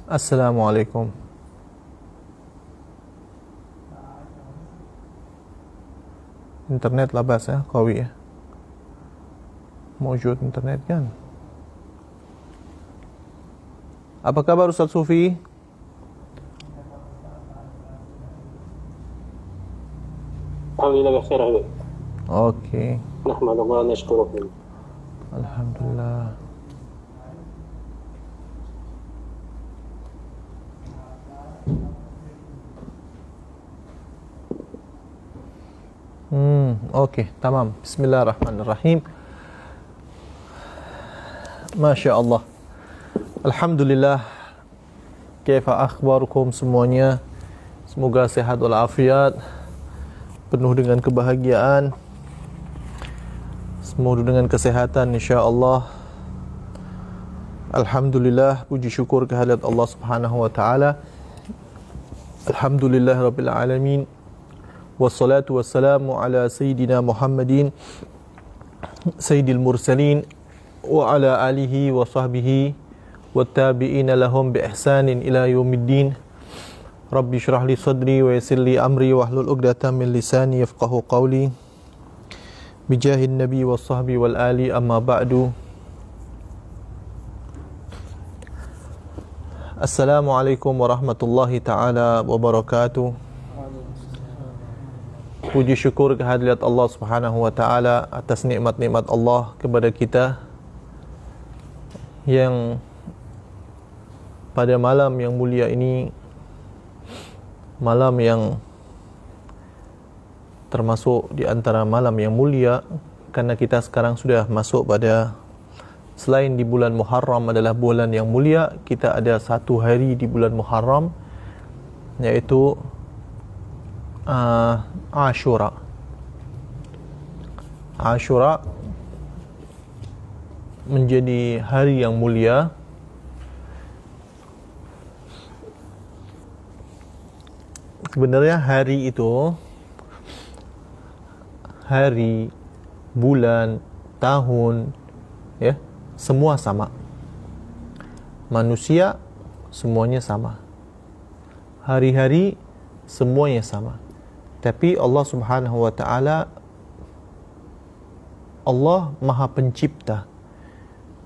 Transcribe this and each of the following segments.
Assalamualaikum. Internet lah bas ya, qawi ya. Mawjud internet kan. Apa kabar Ustaz Sufi? Alhamdulillah khair Habib. Okey. Nahmadullah wa nashkuruh. Alhamdulillah. Okey, tamam. Bismillahirrahmanirrahim. Masya Allah. Alhamdulillah. Kaifa akhbarukum semuanya? Semoga sehat walafiat, penuh dengan kebahagiaan, semoga dengan kesehatan insya-Allah. Alhamdulillah, puji syukur kehadirat Allah Subhanahu wa taala. Alhamdulillah rabbil alamin. Wassalatu wassalamu ala sayyidina Muhammadin sayyidil mursalin wa ala alihi wa sahbihi wattabi'ina lahum bi ihsanin ila yaumiddin. Rabbi syrah li sadri wa yassir li amri wahlul 'uqdatam min lisani yafqahu qawli. Bijahin nabi was sahbi wal ali, amma ba'du. Assalamualaikum warahmatullahi taala wabarakatuh. Puji syukur kehadirat Allah Subhanahu wa taala atas nikmat-nikmat Allah kepada kita, yang pada malam yang mulia ini, malam yang termasuk di antara malam yang mulia, karena kita sekarang sudah masuk pada, selain di bulan Muharram adalah bulan yang mulia, kita ada satu hari di bulan Muharram, yaitu Ashura. Ashura menjadi hari yang mulia. Sebenarnya hari itu, hari, bulan, tahun, ya, semua sama. Manusia semuanya sama. Hari-hari semuanya sama. Tapi Allah Subhanahu wa taala, Allah Maha Pencipta,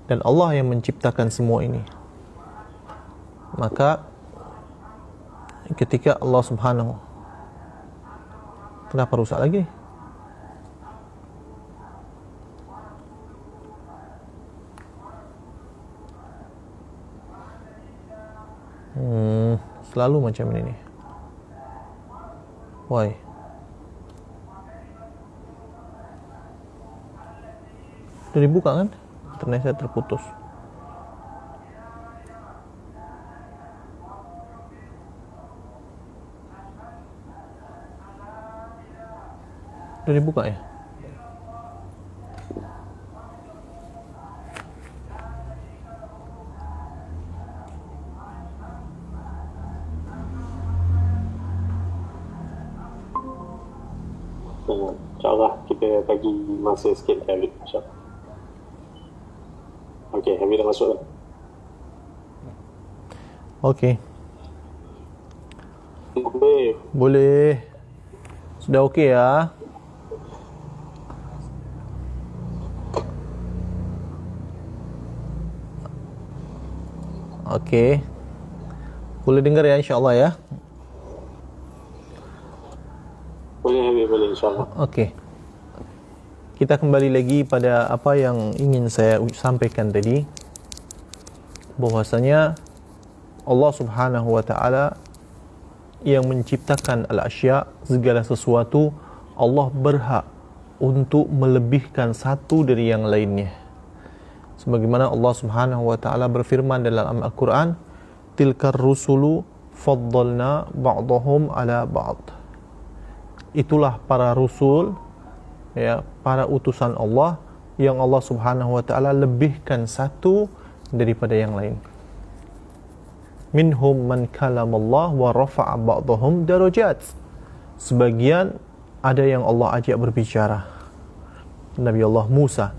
dan Allah yang menciptakan semua ini. Maka ketika Allah Subhanahu, kenapa rusak lagi? Selalu macam ini. Why? Sudah dibuka kan? Internet saya terputus. Sudah dibuka ya? InsyaAllah kita bagi masa sikit Habib, insyaAllah. Okey, Habib dah masuk dah. Okey. Boleh. Boleh. Sudah okey ya? Okey. Boleh dengar ya insya-Allah ya? Boleh Habib, boleh insyaAllah. Okey. Kita kembali lagi pada apa yang ingin saya sampaikan tadi, bahwasanya Allah Subhanahu wa taala yang menciptakan al-asya, segala sesuatu, Allah berhak untuk melebihkan satu dari yang lainnya. Sebagaimana Allah Subhanahu wa taala berfirman dalam Al-Quran, tilkar rusulu faddalna ba'dahum ala ba'd. Itulah para rusul, ya, para utusan Allah yang Allah Subhanahu wa taala lebihkan satu daripada yang lain. Minhum man kalamallah wa rafa'a ba'dahum darajat. Sebagian ada yang Allah ajak berbicara, Nabi Allah Musa,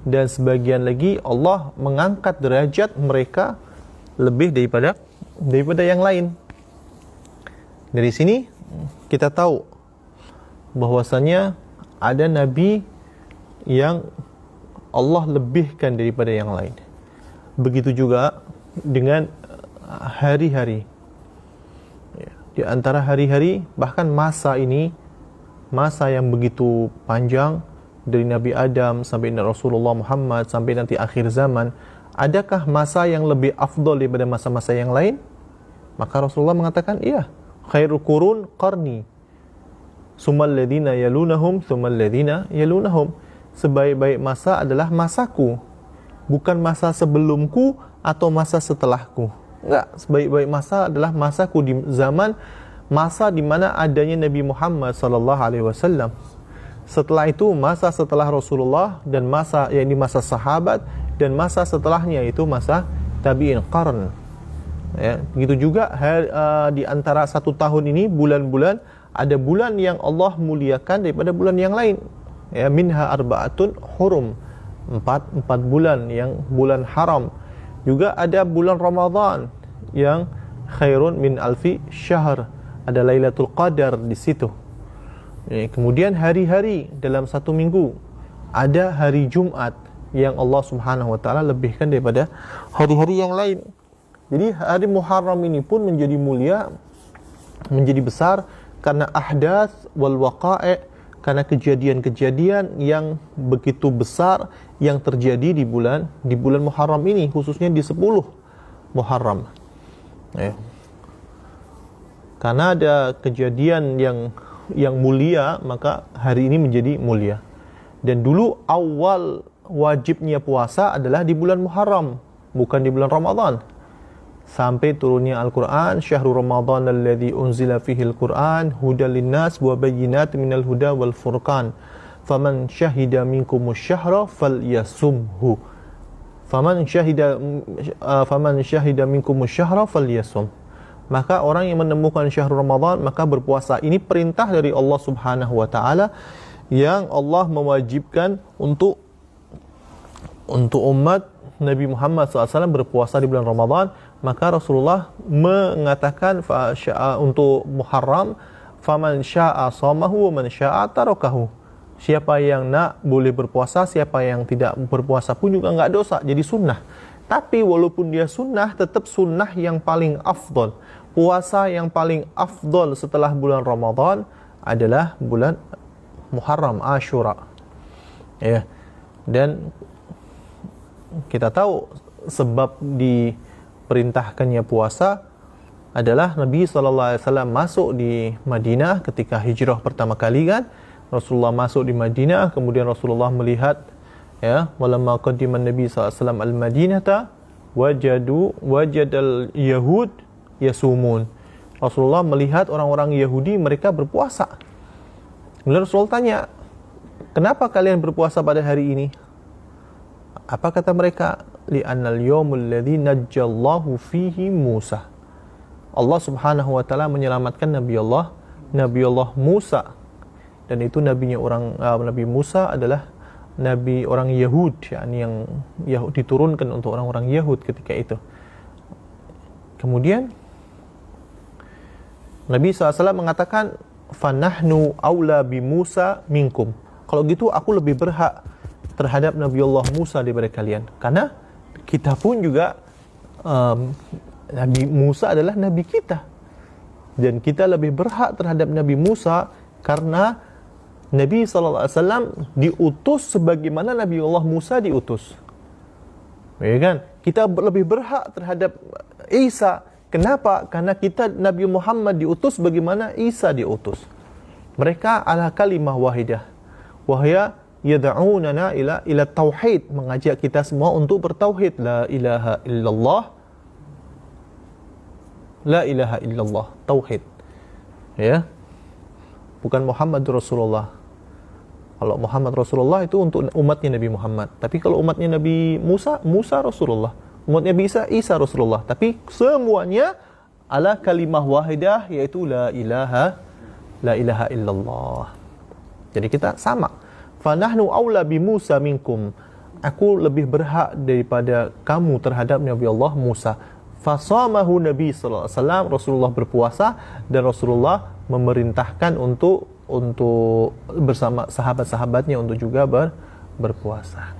dan sebagian lagi Allah mengangkat derajat mereka lebih daripada daripada yang lain. Dari sini kita tahu bahwasanya ada nabi yang Allah lebihkan daripada yang lain. Begitu juga dengan hari-hari. Di antara hari-hari, bahkan masa ini, masa yang begitu panjang, dari Nabi Adam sampai Rasulullah Muhammad sampai nanti akhir zaman, adakah masa yang lebih afdol daripada masa-masa yang lain? Maka Rasulullah mengatakan, iya, khairul qurun qarni, summal ladina yalunahum, summal ladina yalunahum. Sebaik-baik masa adalah masaku, bukan masa sebelumku atau masa setelahku. Enggak, sebaik-baik masa adalah masaku di zaman masa di mana adanya Nabi Muhammad sallallahu alaihi wasallam. Setelah itu masa setelah Rasulullah, dan masa yakni masa sahabat, dan masa setelahnya itu masa tabi'in, qarn. Ya, begitu juga di antara 1 tahun ini bulan-bulan, ada bulan yang Allah muliakan daripada bulan yang lain. Ya, minha arba'atun hurum, 4 bulan yang bulan haram. Juga ada bulan Ramadan yang khairun min alfi syahr, ada Lailatul Qadar di situ. Kemudian hari-hari dalam 1 minggu, ada hari Jumat yang Allah Subhanahu wa taala lebihkan daripada hari-hari yang lain. Jadi hari Muharram ini pun menjadi mulia, menjadi besar karena ahdath wal waqa'i', karena kejadian-kejadian yang begitu besar yang terjadi di bulan Muharram ini, khususnya di 10 Muharram. Ya. Karena ada kejadian yang mulia, maka hari ini menjadi mulia. Dan dulu awal wajibnya puasa adalah di bulan Muharram, bukan di bulan Ramadan. Sampai turunnya Al-Quran, syahrul Ramadan alladhi unzila fihil Quran hudal linnas wa bayyinat minal huda wal furqan faman syahida minkumus syahra falyasumhu faman syahida minkumus syahra falyasum. Maka orang yang menemukan syahrul Ramadan maka berpuasa. Ini perintah dari Allah Subhanahu wa taala yang Allah mewajibkan untuk umat Nabi Muhammad SAW berpuasa di bulan Ramadan. Maka Rasulullah mengatakan untuk Muharram, faman syaa shamahu wa man syaa tarakahu. Siapa yang nak boleh berpuasa, siapa yang tidak berpuasa pun juga enggak dosa, jadi sunnah. Tapi walaupun dia sunnah, tetap sunnah yang paling afdol. Puasa yang paling afdol setelah bulan Ramadan adalah bulan Muharram, Ashura. Ya. Dan kita tahu sebab diperintahkannya puasa adalah Nabi SAW masuk di Madinah ketika hijrah pertama kali kan. Rasulullah masuk di Madinah, kemudian Rasulullah melihat, ya, walamma qaddiman Nabi SAW al-Madinata wajadal Yahud yasumun. Rasulullah melihat orang-orang Yahudi mereka berpuasa. Kemudian Rasulullah tanya, kenapa kalian berpuasa pada hari ini? Apa kata mereka? Li'annal yawmul ladzi najjallahu fihi Musa. Allah Subhanahu wa taala menyelamatkan Nabi Allah Musa. Dan itu nabinya Nabi Musa adalah nabi orang Yahud, yakni yang diturunkan untuk orang-orang Yahud ketika itu. Kemudian Nabi SAW mengatakan, fanahnu aula bi Musa minkum. Kalau gitu aku lebih berhak terhadap Nabi Allah Musa daripada kalian. Karena kita pun juga Nabi Musa adalah nabi kita. Dan kita lebih berhak terhadap Nabi Musa karena Nabi SAW diutus sebagaimana Nabi Allah Musa diutus. Ya kan? Kita lebih berhak terhadap Isa. Kenapa? Karena kita Nabi Muhammad diutus bagaimana Isa diutus. Mereka ala kalimah wahidah. Wahya yad'unana ila tauhid, mengajak kita semua untuk bertauhid, la ilaha illallah. La ilaha illallah, tauhid. Ya. Bukan Muhammad Rasulullah. Kalau Muhammad Rasulullah itu untuk umatnya Nabi Muhammad. Tapi kalau umatnya Nabi Musa, Musa Rasulullah. Umatnya Isa, Isa Rasulullah. Tapi semuanya ala kalimah wahidah, yaitu la ilaha illallah. Jadi kita sama. Fanahnu aula bi Musa minkum. Aku lebih berhak daripada kamu terhadap Nabi Allah Musa. Fasamahu Nabi sallallahu alaihi wasallam, Rasulullah berpuasa dan Rasulullah memerintahkan untuk bersama sahabat-sahabatnya untuk juga berpuasa.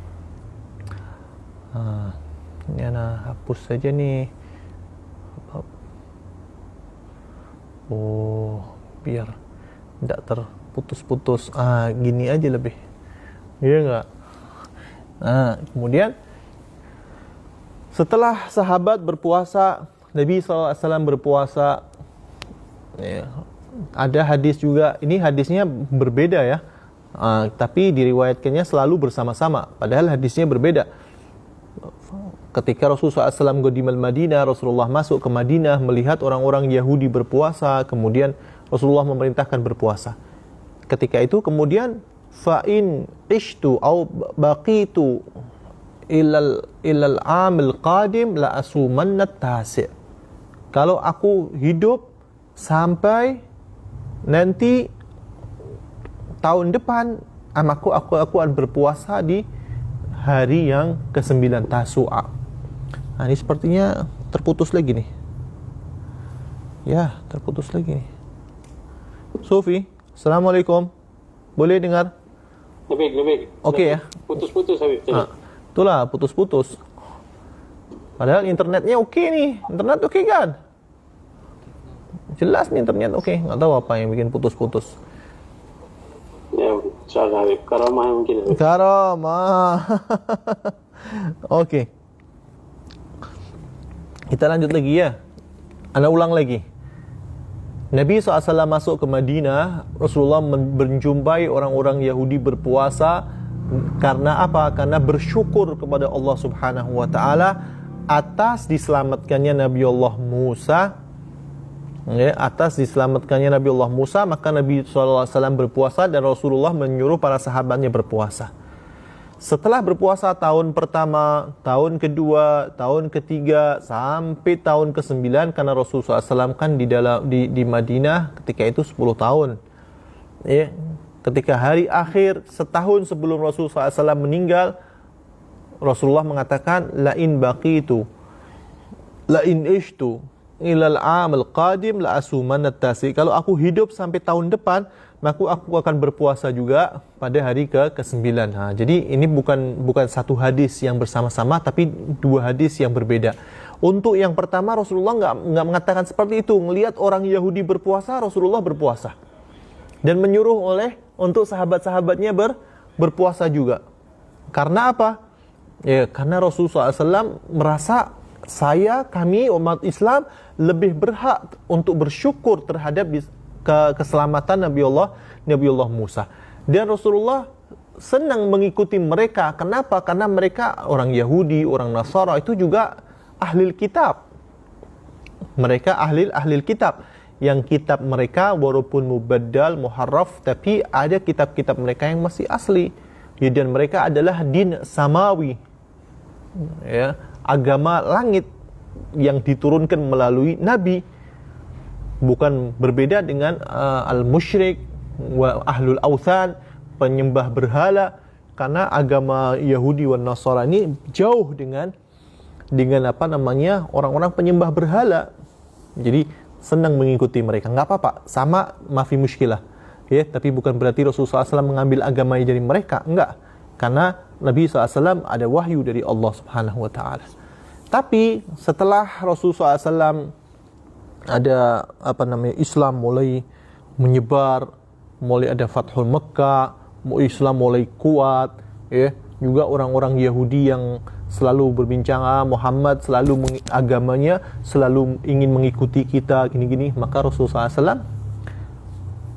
Ini ana hapus saja nih. Biar tidak terputus-putus. Gini aja lebih. Iya enggak? Kemudian setelah sahabat berpuasa, Nabi SAW berpuasa. Ya, ada hadis juga, ini hadisnya berbeda ya, tapi diriwayatkannya selalu bersama-sama, padahal hadisnya berbeda. Ketika Rasulullah SAW qadimal Madinah, Rasulullah masuk ke Madinah melihat orang-orang Yahudi berpuasa, kemudian Rasulullah memerintahkan berpuasa. Ketika itu kemudian fa'in ishtu au baqitu ilal amil qadim la asumanna tasi'. Kalau aku hidup sampai nanti tahun depan, aku akan berpuasa di hari yang ke-9 Tasu'a. Ini sepertinya terputus lagi nih. Ya, terputus lagi nih. Sufi, Assalamualaikum. Boleh dengar? Lebih. Oke ya. Putus-putus Habib. Itulah putus-putus. Padahal internetnya oke nih. Internet oke kan? Jelas nih internet oke. Nggak tahu apa yang bikin putus-putus. Ya, insyaallah Habib. Karamah mungkin Habib. Karamah. Oke. Kita lanjut lagi ya. Anda ulang lagi. Nabi SAW masuk ke Madinah, Rasulullah menjumpai orang-orang Yahudi berpuasa. Karena apa? Karena bersyukur kepada Allah Subhanahu wa taala atas diselamatkannya Nabi Allah Musa. Ya, atas diselamatkannya Nabi Allah Musa, maka Nabi SAW berpuasa dan Rasulullah menyuruh para sahabatnya berpuasa. Setelah berpuasa tahun pertama, tahun kedua, tahun ketiga sampai tahun ke-9, karena Rasulullah SAW kan di Madinah ketika itu 10 tahun. Ya. Ketika hari akhir setahun sebelum Rasulullah SAW meninggal, Rasulullah mengatakan lain baqitu lain ishtu ilal amil qadim la asumanna tasi. Kalau aku hidup sampai tahun depan, maka aku akan berpuasa juga pada hari ke-9. Jadi ini bukan satu hadis yang bersama-sama, tapi dua hadis yang berbeda. Untuk yang pertama, Rasulullah nggak mengatakan seperti itu. Melihat orang Yahudi berpuasa, Rasulullah berpuasa dan menyuruh untuk sahabat-sahabatnya berpuasa juga. Karena apa? Ya, karena Rasulullah SAW merasa kami umat Islam lebih berhak untuk bersyukur terhadap keselamatan Nabi Allah Musa. Dan Rasulullah senang mengikuti mereka. Kenapa? Karena mereka orang Yahudi, orang Nasara itu juga ahli kitab. Mereka ahli kitab. Yang kitab mereka walaupun mubaddal, muharraf, tapi ada kitab-kitab mereka yang masih asli. Ya, dan mereka adalah din samawi. Ya, agama langit yang diturunkan melalui nabi. Bukan berbeda dengan al-musyrik wa ahlul awthan, penyembah berhala, karena agama Yahudi dan Nasara ini jauh dengan orang-orang penyembah berhala. Jadi senang mengikuti mereka, nggak apa-apa, sama mafi muskilah, ya. Tapi bukan berarti Rasulullah SAW mengambil agamanya dari mereka, enggak. Karena Nabi SAW ada wahyu dari Allah Subhanahu Wa Taala. Tapi setelah Rasulullah SAW ada Islam mulai menyebar, mulai ada Fathul Mekah, Islam mulai kuat, ya. Juga orang-orang Yahudi yang selalu berbincang, Muhammad selalu agamanya selalu ingin mengikuti kita gini-gini, maka Rasulullah SAW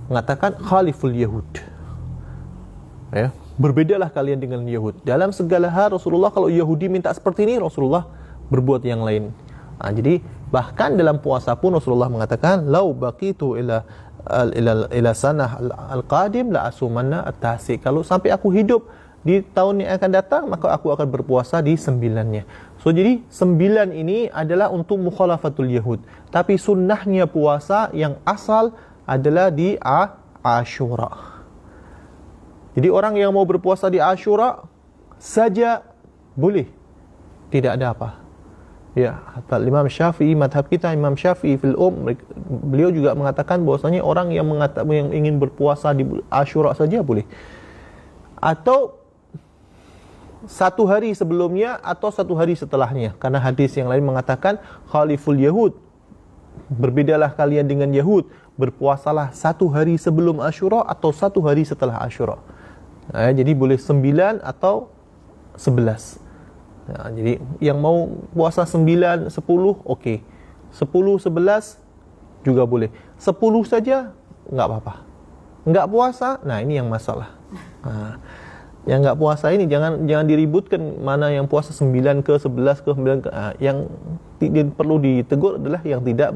mengatakan khaliful Yahud, ya, berbedalah kalian dengan Yahud dalam segala hal. Rasulullah kalau Yahudi minta seperti ini, Rasulullah berbuat yang lain. Jadi bahkan dalam puasa pun Rasulullah mengatakan lau baqitu ila sanah al-qadim la asumanna at-tasi. Kalau sampai aku hidup di tahun yang akan datang, maka aku akan berpuasa di 9-nya. So, jadi 9 ini adalah untuk mukhalafatul Yahud. Tapi sunnahnya puasa yang asal adalah di Ashura. Jadi orang yang mau berpuasa di Ashura saja boleh. Tidak ada apa. Ya, hatta Imam Syafi'i, madhab kita Imam Syafi'i fil beliau juga mengatakan bahwasanya orang yang ingin berpuasa di Asyura saja boleh. Atau satu hari sebelumnya atau satu hari setelahnya. Karena hadis yang lain mengatakan khaliful Yahud. Berbedalah kalian dengan Yahud. Berpuasalah satu hari sebelum Asyura atau satu hari setelah Asyura. Jadi boleh 9 atau 11. Jadi yang mau puasa 9, 10, okey. 10, 11 juga boleh. 10 saja enggak apa-apa. Enggak puasa, nah ini yang masalah. Yang enggak puasa ini jangan diributkan mana yang puasa 9 ke 11 ke 9 ke. Yang perlu ditegur adalah yang tidak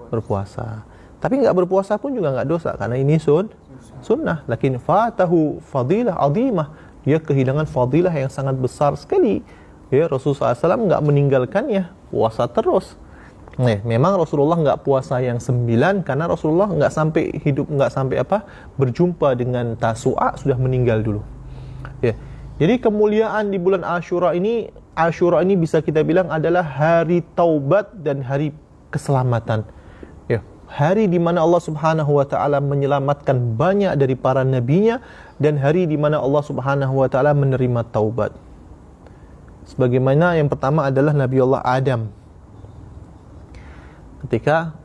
berpuasa. Tapi enggak berpuasa pun juga enggak dosa karena ini sunnah. Lakin fatahu fadilah azimah. Dia kehilangan fadilah yang sangat besar sekali. Ya, Rasulullah SAW enggak meninggalkannya, puasa terus. Memang Rasulullah enggak puasa yang 9 karena Rasulullah enggak sampai berjumpa dengan Tasu'a, sudah meninggal dulu. Ya. Jadi kemuliaan di bulan Asyura ini bisa kita bilang adalah hari taubat dan hari keselamatan. Ya, hari di mana Allah Subhanahu wa taala menyelamatkan banyak dari para nabinya dan hari di mana Allah Subhanahu wa taala menerima taubat. Sebagaimana yang pertama adalah Nabi Allah Adam. Ketika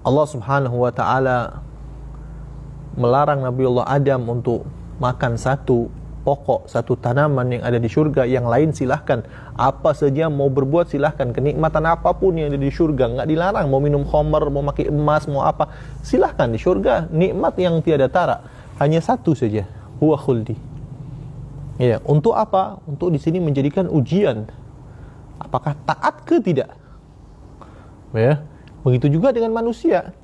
Allah Subhanahu wa taala melarang Nabi Allah Adam untuk makan satu pokok, satu tanaman yang ada di syurga, yang lain silahkan. Apa saja mau berbuat silahkan. Kenikmatan apapun yang ada di syurga enggak dilarang. Mau minum khamar, mau pakai emas, mau apa, silahkan. Di syurga nikmat yang tiada tara. Hanya satu saja, huwa khuldi. Ya, untuk apa? Untuk di sini menjadikan ujian. Apakah taat ke tidak? Ya, begitu juga dengan manusia.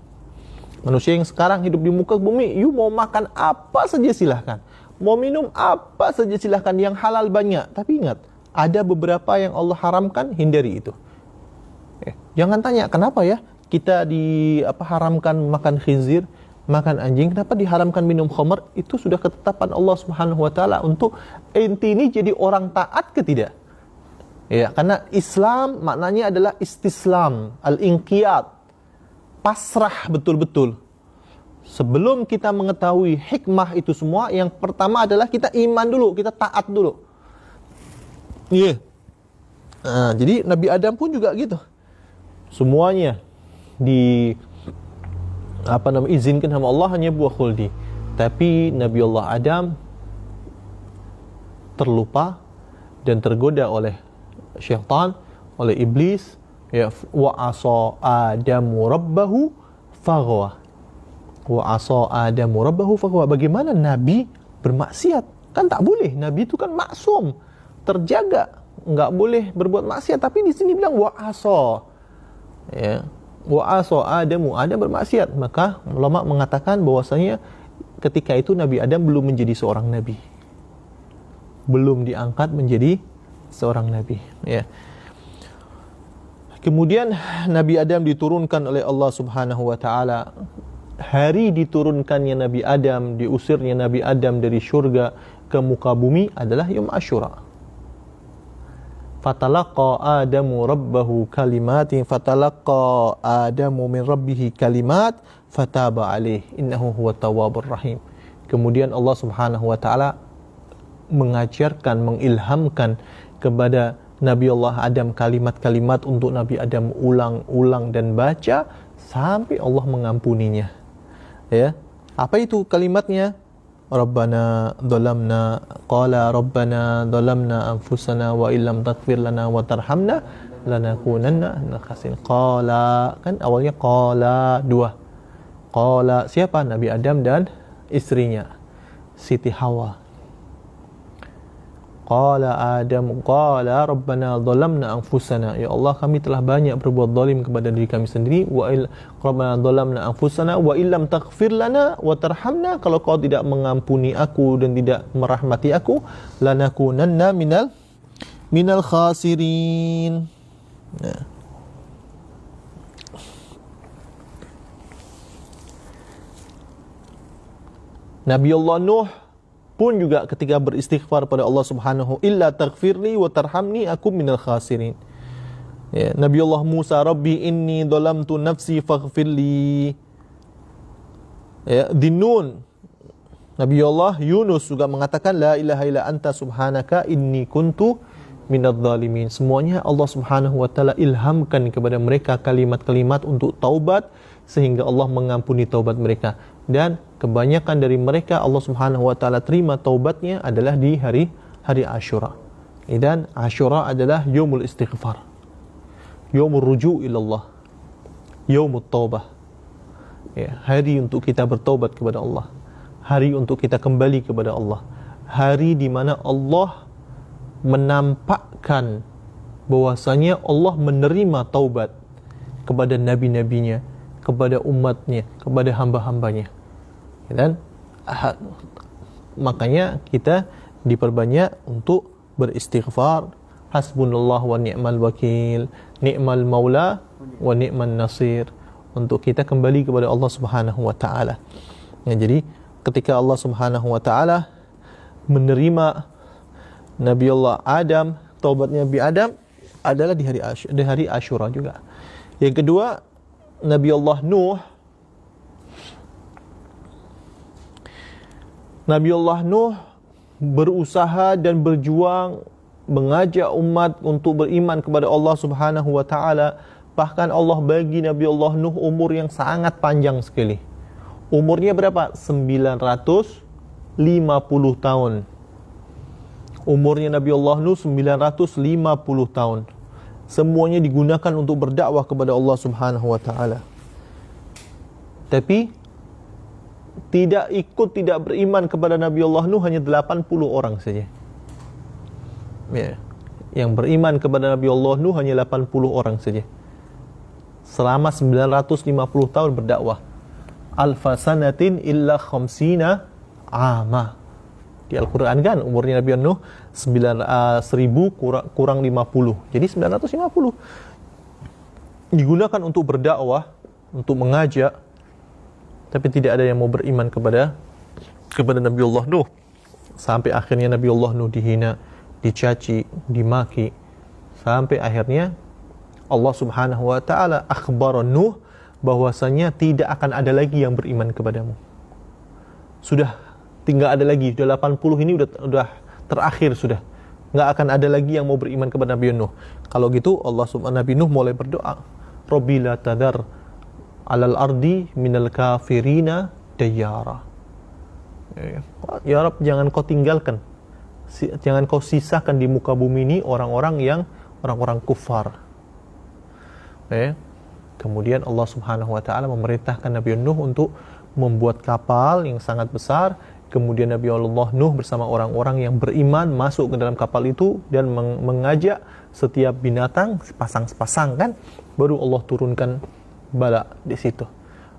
Manusia yang sekarang hidup di muka bumi, you mau makan apa saja silahkan. Mau minum apa saja silahkan, yang halal banyak. Tapi ingat, ada beberapa yang Allah haramkan, hindari itu. Jangan tanya, kenapa ya kita haramkan makan khinzir, makan anjing, kenapa diharamkan minum khamar? Itu sudah ketetapan Allah Subhanahu wa taala untuk enti ini jadi orang taat ke tidak. Ya, karena Islam maknanya adalah istislam, al-inqiyad. Pasrah betul-betul. Sebelum kita mengetahui hikmah itu semua, yang pertama adalah kita iman dulu, kita taat dulu. Iya. Jadi Nabi Adam pun juga gitu. Semuanya izinkan sama Allah hanya buah khuldi. Tapi Nabi Allah Adam terlupa dan tergoda oleh syaitan, oleh iblis. Ya, wa asa Adamu rabbahu faghwa. Wa asa Adamu rabbahu faghwa. Bagaimana Nabi bermaksiat? Kan tak boleh. Nabi itu kan maksum, terjaga, enggak boleh berbuat maksiat. Tapi di sini bilang wa asa. Ya. Wa asa Adamu, Adam bermaksiat. Maka ulama mengatakan bahwasanya ketika itu Nabi Adam belum menjadi seorang nabi, belum diangkat menjadi seorang nabi. Ya. Kemudian Nabi Adam diturunkan oleh Allah Subhanahu wa taala. Hari diturunkannya Nabi Adam, diusirnya Nabi Adam dari syurga ke muka bumi adalah Yaum Asyura. Fatalaqa Adamu rabbahu kalimatin fatalaqa Adamu min rabbihi kalimat fataba alaih innahu huwa tawwabur rahim. Kemudian Allah Subhanahu wa taala mengajarkan, mengilhamkan kepada Nabi Allah Adam kalimat-kalimat untuk Nabi Adam ulang-ulang dan baca sampai Allah mengampuninya. Ya. Apa itu kalimatnya? Rabbana dhalamna anfusana wa illam taghfir lana wa tarhamna lanakunanna minal khasirin. Qala, kan awalnya qala, dua. Qala siapa? Nabi Adam dan istrinya Siti Hawa. Qala Adam, qala Rabbana dhalamna anfusana. Ya Allah, kami telah banyak berbuat zalim kepada diri kami sendiri. Rabbana dhalamna anfusana wa illam taghfir lana wa tarhamna. Kalau kau tidak mengampuni aku dan tidak merahmati aku, lanakunanna minal khasirin. Nah. Nabi Allah Nuh pun juga ketika beristighfar pada Allah Subhanahu illa taghfirli wa tarhamni aku minal khasirin. Ya, Nabi Allah Musa, Rabbi inni dhalamtu nafsi faghfirli. Ya, Dinun. Nabi Allah Yunus juga mengatakan la ilaha illa anta subhanaka inni kuntu minadh dhalimin. Semuanya Allah Subhanahu wa taala ilhamkan kepada mereka kalimat-kalimat untuk taubat sehingga Allah mengampuni taubat mereka. Dan kebanyakan dari mereka Allah Subhanahu wa taala terima taubatnya adalah di hari Asyura. Dan Asyura adalah yaumul istighfar, yaumur ruju' ilallah, yaumut taubah. Ya, hari untuk kita bertaubat kepada Allah, hari untuk kita kembali kepada Allah, hari di mana Allah menampakkan bahwasanya Allah menerima taubat kepada nabi-nabinya, kepada umatnya, kepada hamba-hambanya. Dan makanya kita diperbanyak untuk beristighfar, hasbunallah wa ni'mal wakil, ni'mal maula wa ni'man nasir, untuk kita kembali kepada Allah Subhanahu wa taala. Ya, jadi ketika Allah Subhanahu wa taala menerima Nabiullah Adam, taubatnya Nabi Adam adalah di hari Asyura juga. Yang kedua, Nabiullah Nuh. Nabiullah Nuh berusaha dan berjuang mengajak umat untuk beriman kepada Allah Subhanahu wa taala. Bahkan Allah bagi Nabiullah Nuh umur yang sangat panjang sekali. Umurnya berapa? 950 tahun. Umurnya Nabiullah Nuh 950 tahun. Semuanya digunakan untuk berdakwah kepada Allah Subhanahu wa taala. Tapi tidak beriman kepada Nabiullah Nuh hanya 80 orang saja. Ya. Yang beriman kepada Nabiullah Nuh hanya 80 orang saja. Selama 950 tahun berdakwah. Alfa sanatin illa khamsina ama. Di Al-Quran kan umurnya Nabi Nuh 1000 kurang 50. Jadi 950. Digunakan untuk berdakwah, untuk mengajak, tapi tidak ada yang mau beriman kepada Nabiullah Nuh. Sampai akhirnya Nabiullah Nuh dihina, dicaci, dimaki. Sampai akhirnya Allah Subhanahu wa taala akhbar Nuh bahwasanya tidak akan ada lagi yang beriman kepadamu. Sudah tinggal ada lagi, sudah 80 ini udah terakhir sudah. Enggak akan ada lagi yang mau beriman kepada Nabi Nuh. Kalau gitu Allah Subhanahu Nabi Nuh mulai berdoa, Rabbi la tadar alal ardi minal kafirina dayyara. Ya Rabb, jangan kau tinggalkan, jangan kau sisakan di muka bumi ini orang-orang kufar. Kemudian Allah Subhanahu wa taala memerintahkan Nabi Nuh untuk membuat kapal yang sangat besar. Kemudian Nabi Allah Nuh bersama orang-orang yang beriman masuk ke dalam kapal itu dan mengajak setiap binatang sepasang-sepasang kan, baru Allah turunkan bala di situ.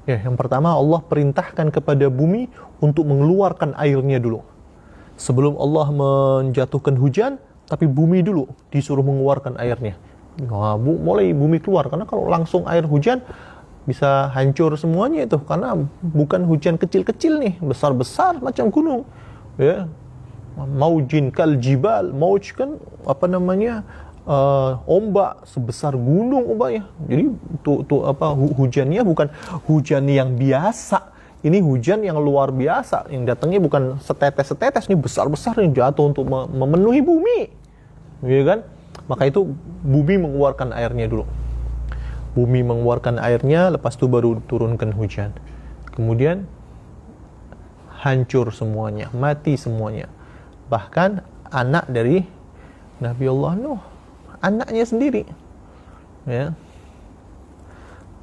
Ya, yang pertama Allah perintahkan kepada bumi untuk mengeluarkan airnya dulu. Sebelum Allah menjatuhkan hujan, tapi bumi dulu disuruh mengeluarkan airnya. Nah, mulai bumi keluar, karena kalau langsung air hujan bisa hancur semuanya itu, karena bukan hujan kecil-kecil nih, besar-besar macam gunung. Ya, maujin kal jibal, mauj kan ombak sebesar gunung ombaknya. Jadi hujannya bukan hujan yang biasa. Ini hujan yang luar biasa, yang datangnya bukan setetes-setetes, ini besar-besar yang jatuh untuk memenuhi bumi. Ya kan? Maka itu bumi mengeluarkan airnya dulu. Bumi mengeluarkan airnya, lepas itu baru turunkan hujan. Kemudian hancur semuanya, mati semuanya. Bahkan anak dari Nabi Allah Nuh, anaknya sendiri. Ya.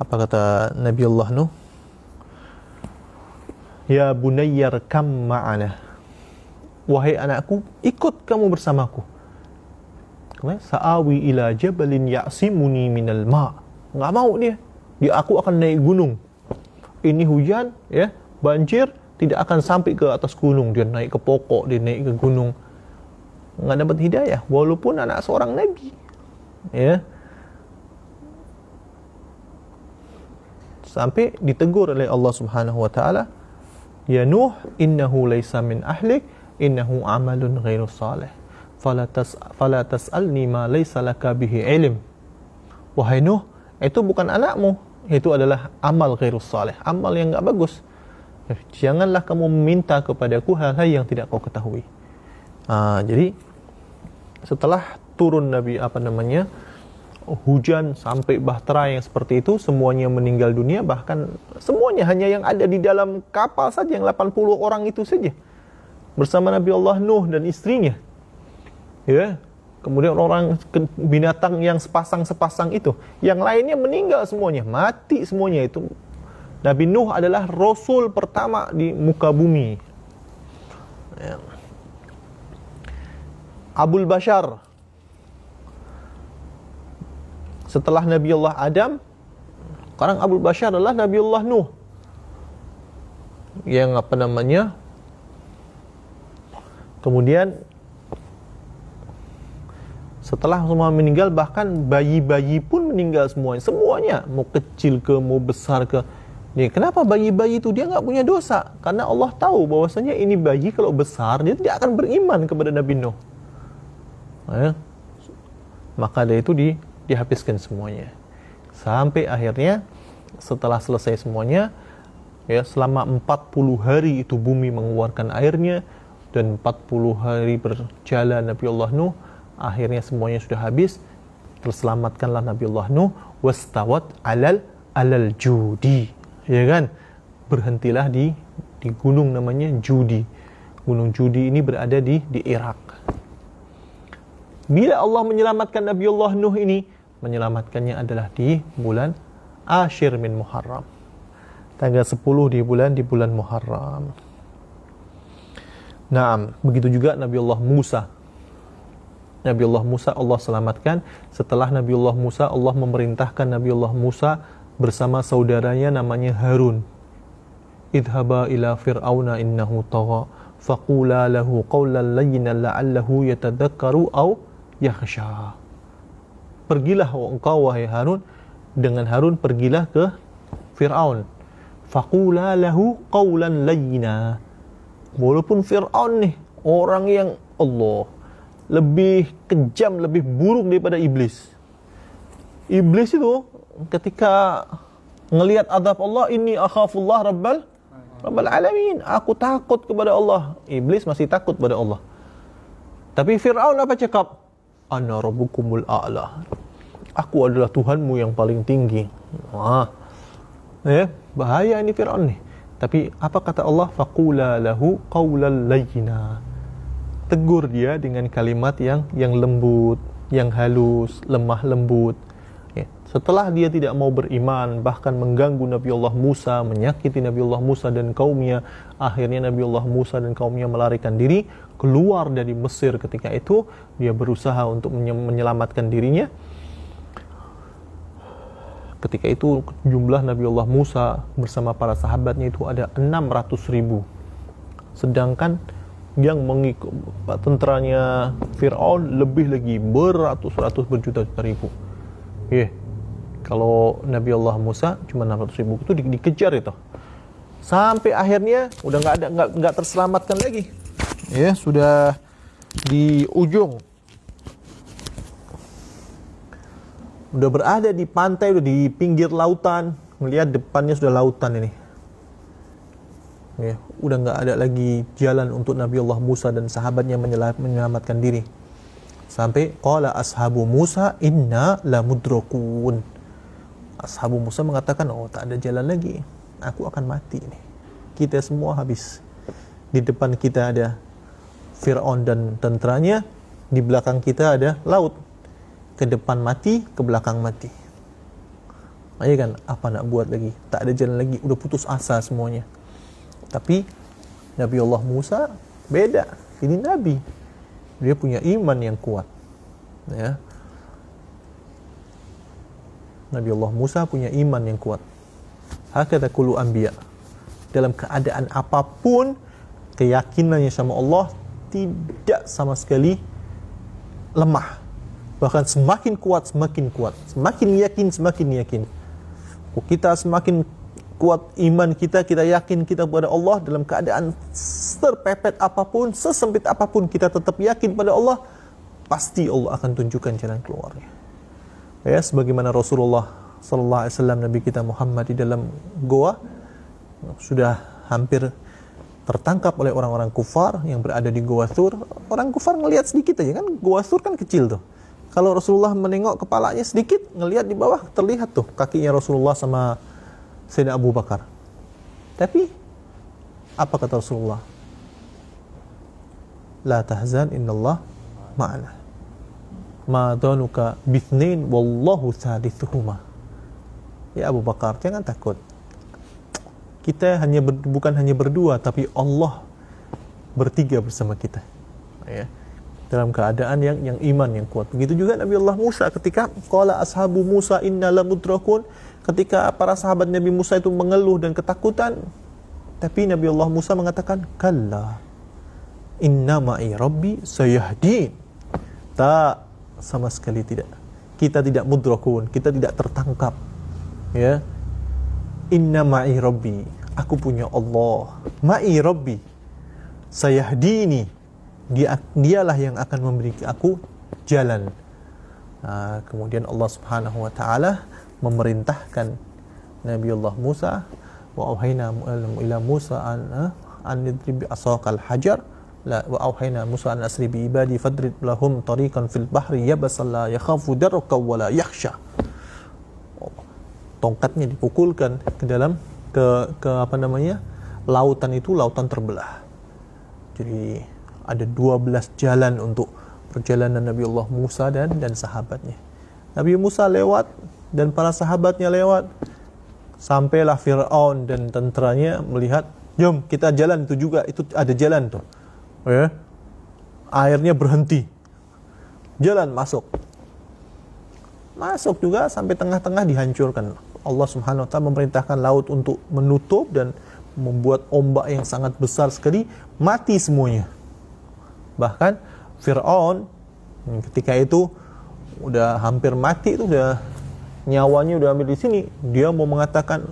Apa kata Nabi Allah Nuh? Ya bunayyar kam ma'ana. Wahai anakku, ikut kamu bersamaku. Sa'awi ila jabalin ya'simuni minal ma'. Enggak mau dia aku akan naik gunung. Ini hujan, ya, banjir, tidak akan sampai ke atas gunung. Dia naik ke pokok, dia naik ke gunung. Enggak dapat hidayah, walaupun anak seorang nabi. Ya. Sampai ditegur oleh Allah Subhanahu wa taala, ya Nuh, innahu laisa min ahlik, innahu amalun ghairu salih fala tas'alni ma laysa laka bihi ilm. Wahai Nuh, itu bukan anakmu, itu adalah amal ghairu salih, amal yang enggak bagus. Janganlah kamu meminta kepadaku hal-hal yang tidak kau ketahui. Jadi setelah turun hujan sampai bahtera yang seperti itu, semuanya meninggal dunia, bahkan semuanya hanya yang ada di dalam kapal saja, yang 80 orang itu saja bersama Nabi Allah Nuh dan istrinya. Ya. Kemudian orang binatang yang sepasang itu, yang lainnya meninggal semuanya, mati semuanya. Itu Nabi Nuh adalah rasul pertama di muka bumi. Ya. Abul Bashar setelah Nabi Allah Adam, sekarang Abul Bashar adalah Nabi Allah Nuh. Yang kemudian setelah semua meninggal, bahkan bayi-bayi pun meninggal semuanya, mau kecil ke mau besar ke. Ya, kenapa bayi-bayi itu dia nggak punya dosa? Karena Allah tahu bahwasanya ini bayi kalau besar dia tidak akan beriman kepada Nabi Nuh. Ya. Maka dari itu dihabiskan semuanya. Sampai akhirnya setelah selesai semuanya, ya, selama 40 hari itu bumi mengeluarkan airnya, dan 40 hari berjalan Nabi Allah Nuh, akhirnya semuanya sudah habis. Terselamatkanlah Nabi Allah Nuh, wastawat alal judi. Ya kan? Berhentilah di gunung namanya Judi. Gunung Judi ini berada di Irak. Bila Allah menyelamatkan Nabi Allah Nuh ini, menyelamatkannya adalah di bulan Ashir min Muharram. Tanggal 10 di bulan Muharram. Naam, begitu juga Nabi Allah Musa. Nabi Allah Musa Allah selamatkan. Setelah Nabi Allah Musa, Allah memerintahkan Nabi Allah Musa bersama saudaranya namanya Harun. Idhaba ila fir'auna innahu tagha faqula lahu qawlan layyinan la'allahu yatadhakkaru aw yakhsha. Pergilah engkau wahai Harun, dengan Harun pergilah ke Fir'aun. Faqula lahu qawlan layyina. Walaupun Fir'aun nih orang yang Allah lebih kejam, lebih buruk daripada iblis. Iblis itu ketika ngelihat azab Allah, inni akhafullah rabbal alamin, aku takut kepada Allah. Iblis masih takut pada Allah. Tapi Fir'aun apa cakap? Ana rabbukumul a'la, aku adalah Tuhanmu yang paling tinggi. Bahaya ini Fir'aun nih. Tapi apa kata Allah? Faqula lahu qawlan layyina. Tegur dia dengan kalimat yang lembut, yang halus, lemah lembut. Ya. Setelah dia tidak mau beriman, bahkan mengganggu Nabi Allah Musa, menyakiti Nabi Allah Musa dan kaumnya, akhirnya Nabi Allah Musa dan kaumnya melarikan diri keluar dari Mesir. Ketika itu dia berusaha untuk menyelamatkan dirinya. Ketika itu jumlah Nabi Allah Musa bersama para sahabatnya itu ada 600.000. Sedangkan yang mengikut tenteranya Fir'aun lebih lagi, beratus-ratus, berjuta-juta ribu. Kalau Nabi Allah Musa cuma 600.000 itu dikejar itu. Sampai akhirnya udah nggak terselamatkan lagi. Ya, sudah di ujung. Udah berada di pantai, udah di pinggir lautan, melihat depannya sudah lautan ini. Ya, udah nggak ada lagi jalan untuk Nabi Allah Musa dan sahabatnya menyelamatkan diri. Sampai qala ashabu Musa inna lamudrakun. Ashabu Musa mengatakan, tak ada jalan lagi, aku akan mati nih. Kita semua habis. Di depan kita ada Fir'aun dan tenteranya, di belakang kita ada laut. Ke depan mati, ke belakang mati. Ya kan, apa nak buat lagi? Tak ada jalan lagi, udah putus asa semuanya. Tapi Nabi Allah Musa beda. Ini Nabi, dia punya iman yang kuat. Ya. Nabi Allah Musa punya iman yang kuat. Hakadha kullu anbiya. Dalam keadaan apapun, keyakinannya sama Allah tidak sama sekali lemah. Bahkan semakin kuat, semakin kuat. Semakin yakin, semakin yakin. Kita semakin kuat iman kita, kita yakin kita kepada Allah dalam keadaan terpepet apapun, sesempit apapun, kita tetap yakin pada Allah, pasti Allah akan tunjukkan jalan keluarnya. Ya, sebagaimana Rasulullah sallallahu alaihi wasallam, Nabi kita Muhammad di dalam goa sudah hampir tertangkap oleh orang-orang kufar yang berada di Goa Thur. Orang kufar ngelihat sedikit aja kan, Goa Thur kan kecil tuh. Kalau Rasulullah menengok kepalanya sedikit, ngelihat di bawah terlihat tuh kakinya Rasulullah sama Sayyidina Abu Bakar. Tapi apa kata Rasulullah? La tahzan, innallah ma'ana. Ma dhanuka bithnain wallahu thalithuhuma. Ya Abu Bakar, jangan takut. Kita bukan hanya berdua, tapi Allah bertiga bersama kita. Ya. Dalam keadaan yang iman yang kuat. Begitu juga Nabi Allah Musa ketika qala ashabu Musa inna lamudrakun, ketika para sahabat Nabi Musa itu mengeluh dan ketakutan, tapi Nabi Allah Musa mengatakan kalla inna ma'i rabbi sayahdin. Tak, sama sekali tidak. Kita tidak mudrakun, kita tidak tertangkap. Ya. Inna ma'i rabbi, aku punya Allah. Ma'i rabbi sayahdini, dialah yang akan memberi aku jalan. Nah, kemudian Allah Subhanahu wa taala memerintahkan Nabi Allah Musa, wa auhayna ila Musa an idrib asaqal hajar, wa auhayna Musa an asri bi ibadi fadrib lahum tariqan fil bahri yabasan la yakhafu daraka wa la yakhsha. Tongkatnya dipukulkan ke dalam lautan itu, lautan terbelah. Jadi ada 12 jalan untuk perjalanan Nabi Allah Musa dan sahabatnya. Nabi Musa lewat dan para sahabatnya lewat. Sampailah Fir'aun dan tenteranya melihat, jom kita jalan itu juga, itu ada jalan tuh. Ya. Airnya berhenti. Jalan masuk. Masuk juga sampai tengah-tengah dihancurkan. Allah Subhanahu wa taala memerintahkan laut untuk menutup dan membuat ombak yang sangat besar sekali, mati semuanya. Bahkan Fir'aun ketika itu udah hampir mati, itu udah nyawanya udah ambil di sini, dia mau mengatakan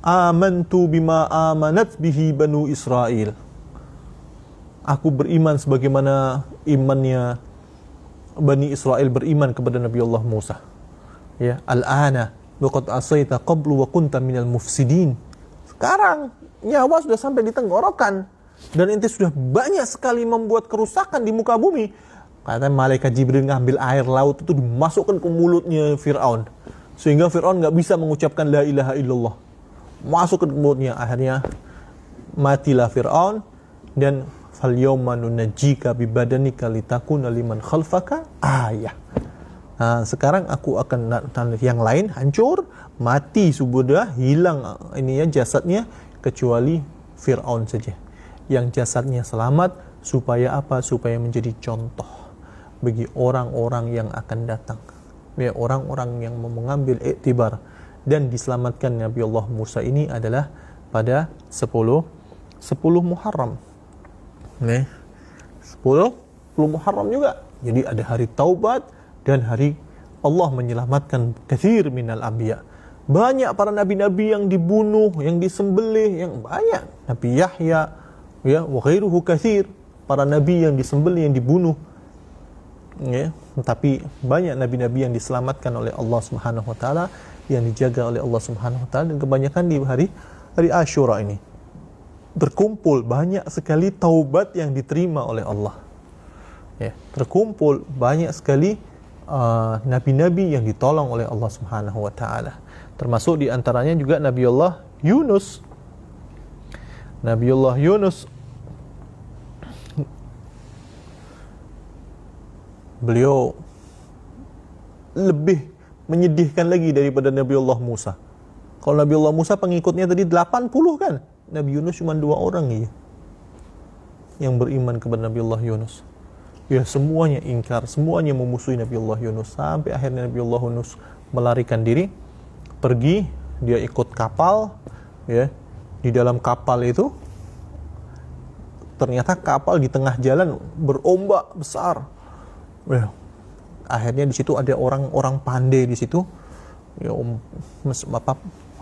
amantu bima amanat bihi banu Israel. Aku beriman sebagaimana imannya Bani Israel beriman kepada Nabi Allah Musa. Ya, al-ana waqad asaita qablu wa kunta minal mufsidin. Sekarang nyawa sudah sampai di tenggorokan dan ente sudah banyak sekali membuat kerusakan di muka bumi. Kata malaikat Jibril ngambil air laut itu dimasukkan ke mulutnya Fir'aun, sehingga Fir'aun nggak bisa mengucapkan la ilaha illallah. Masuk ke mulutnya, akhirnya matilah Fir'aun. Dan fal yawma nunajjika bi badanika litakuna liman khalfaka ayah. Nah, sekarang aku akan yang lain hancur, mati sudah, hilang jasadnya, kecuali Fir'aun saja yang jasadnya selamat. Supaya apa? Supaya menjadi contoh bagi orang-orang yang akan datang, ya, orang-orang yang mengambil iktibar. Dan diselamatkan Nabi Allah Musa ini adalah pada 10 Muharram. Nih, 10 Muharram juga. Jadi ada hari taubat dan hari Allah menyelamatkan katsir minal anbiya. Banyak para nabi-nabi yang dibunuh, yang disembelih, yang banyak. Nabi Yahya, ya, wa ghairuhu katsir. Para nabi yang disembelih, yang dibunuh. Ya, tapi banyak nabi-nabi yang diselamatkan oleh Allah Subhanahu wa taala, yang dijaga oleh Allah Subhanahu wa taala, dan kebanyakan di hari Asyura ini terkumpul banyak sekali taubat yang diterima oleh Allah. Ya, terkumpul banyak sekali nabi-nabi yang ditolong oleh Allah Subhanahu wa taala. Termasuk di antaranya juga Nabiullah Yunus. Nabiullah Yunus, beliau lebih menyedihkan lagi daripada Nabiullah Musa. Kalau Nabiullah Musa pengikutnya tadi 80 kan, Nabi Yunus cuma 2 orang ya yang beriman kepada Nabiullah Yunus. Ya, semuanya ingkar, semuanya memusuhi Nabiullah Yunus, sampai akhirnya Nabiullah Yunus melarikan diri, pergi, dia ikut kapal, ya. Di dalam kapal itu ternyata kapal di tengah jalan berombak besar. Ya. Akhirnya di situ ada orang-orang pandai di situ. Ya,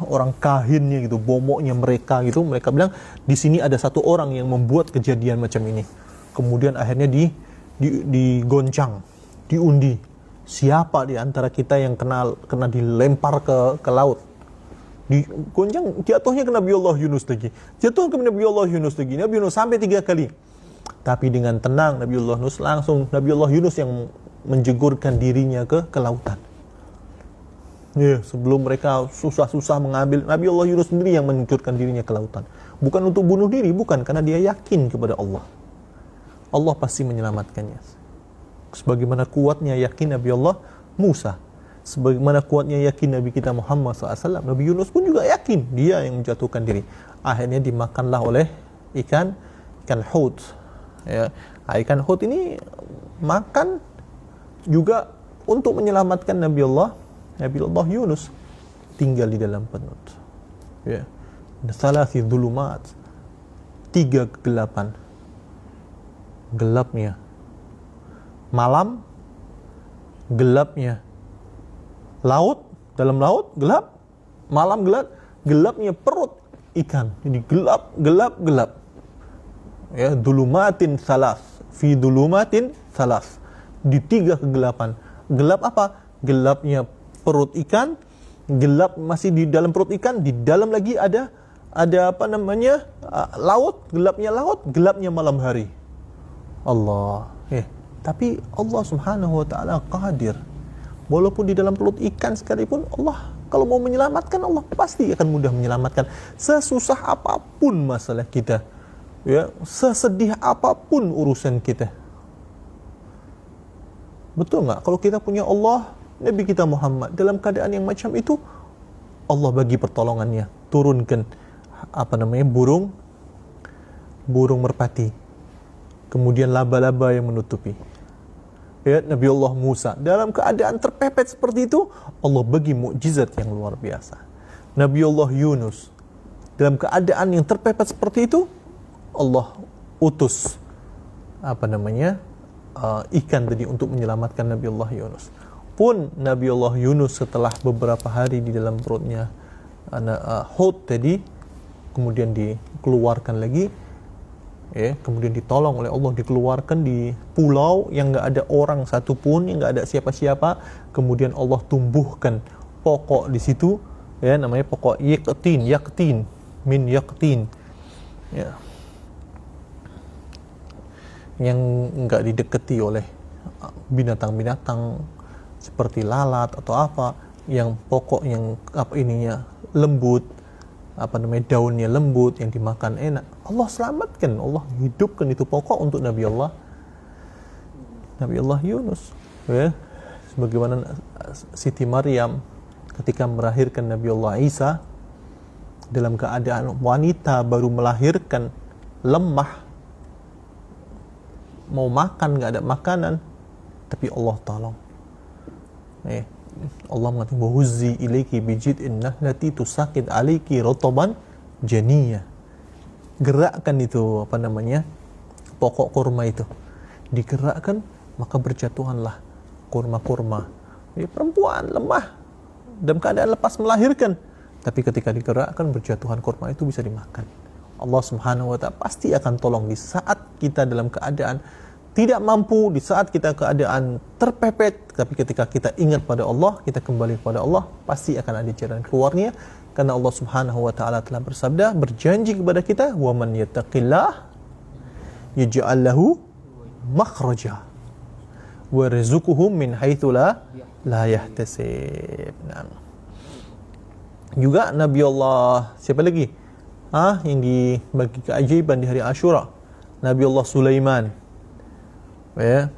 orang kahinnya gitu, bomoknya mereka gitu, mereka bilang di sini ada satu orang yang membuat kejadian macam ini. Kemudian akhirnya digoncang, diundi. Siapa di antara kita yang kena dilempar ke laut? Digoncang, jatuhnya ke Nabi Allah Yunus lagi. Jatuh ke Nabi Allah Yunus lagi. Nabi Yunus sampai 3 kali. Tapi dengan tenang Nabi Allah Yunus yang menjegurkan dirinya ke lautan. Ya, sebelum mereka susah-susah mengambil, Nabi Allah Yunus sendiri yang menjegurkan dirinya ke lautan. Bukan untuk bunuh diri, bukan, karena dia yakin kepada Allah. Allah pasti menyelamatkannya. Sebagaimana kuatnya yakin Nabi Allah Musa, sebagaimana kuatnya yakin Nabi kita Muhammad SAW, Nabi Yunus pun juga yakin dia yang menjatuhkan diri. Akhirnya dimakanlah oleh ikan hut. Ya, ikan hut ini makan juga untuk menyelamatkan Nabi Allah Yunus, tinggal di dalam perut. Ya, salasi dhulumat, 3 kegelapan. Gelapnya malam, gelapnya laut, dalam laut gelap, malam gelap, gelapnya perut ikan. Jadi gelap. Ya, dhulumatin salas, fi dhulumatin salas. Di 3 kegelapan. Gelap apa? Gelapnya perut ikan, gelap masih di dalam perut ikan, di dalam lagi ada laut, gelapnya malam hari. Allah. Tapi Allah Subhanahu wa taala qadir. Walaupun di dalam perut ikan sekalipun, Allah kalau mau menyelamatkan, Allah pasti akan mudah menyelamatkan. Sesusah apapun masalah kita, ya, sesedih apapun urusan kita. Betul nggak? Kalau kita punya Allah, Nabi kita Muhammad dalam keadaan yang macam itu, Allah bagi pertolongannya, turunkan burung merpati, kemudian laba-laba yang menutupi. Ya, Nabi Allah Musa dalam keadaan terpepet seperti itu, Allah bagi mukjizat yang luar biasa. Nabi Allah Yunus dalam keadaan yang terpepet seperti itu, Allah utus ikan tadi untuk menyelamatkan Nabi Allah Yunus. Pun Nabi Allah Yunus setelah beberapa hari di dalam perutnya hut tadi, kemudian dikeluarkan lagi, ya, kemudian ditolong oleh Allah, dikeluarkan di pulau yang nggak ada orang satupun, yang nggak ada siapa-siapa. Kemudian Allah tumbuhkan pokok di situ, ya, namanya pokok yaktin, ya, yang nggak didekati oleh binatang-binatang seperti lalat atau apa, yang pokok yang lembut, daunnya lembut, yang dimakan enak. Allah selamatkan, Allah hidupkan itu pokok untuk Nabi Allah Yunus. Ya, sebagaimana Siti Maryam ketika melahirkan Nabi Allah Isa dalam keadaan wanita baru melahirkan, lemah, mau makan nggak ada makanan, tapi Allah tolong. Allah mengatakan, "Wahuzzi ilaiki bijid'in nahlati tusaqit alaiki rotoban janiyah." Gerakkan itu pokok kurma itu, digerakkan, maka berjatuhanlah kurma-kurma. Perempuan lemah dalam keadaan lepas melahirkan, tapi ketika digerakkan, berjatuhan kurma itu bisa dimakan. Allah Subhanahu wa ta'ala pasti akan tolong di saat kita dalam keadaan tidak mampu, di saat kita keadaan terpepet. Tapi ketika kita ingat pada Allah, kita kembali kepada Allah, pasti akan ada jalan keluarnya. Karena Allah Subhanahu wa ta'ala telah bersabda, berjanji kepada kita, wa man yattaqillah yaj'al lahu makhraja wa rizquhu min haitsu la yahtasib. Juga Nabi Allah, siapa lagi? Yang dibagi keajaiban di hari Asyura, Nabi Allah Sulaiman. Ya,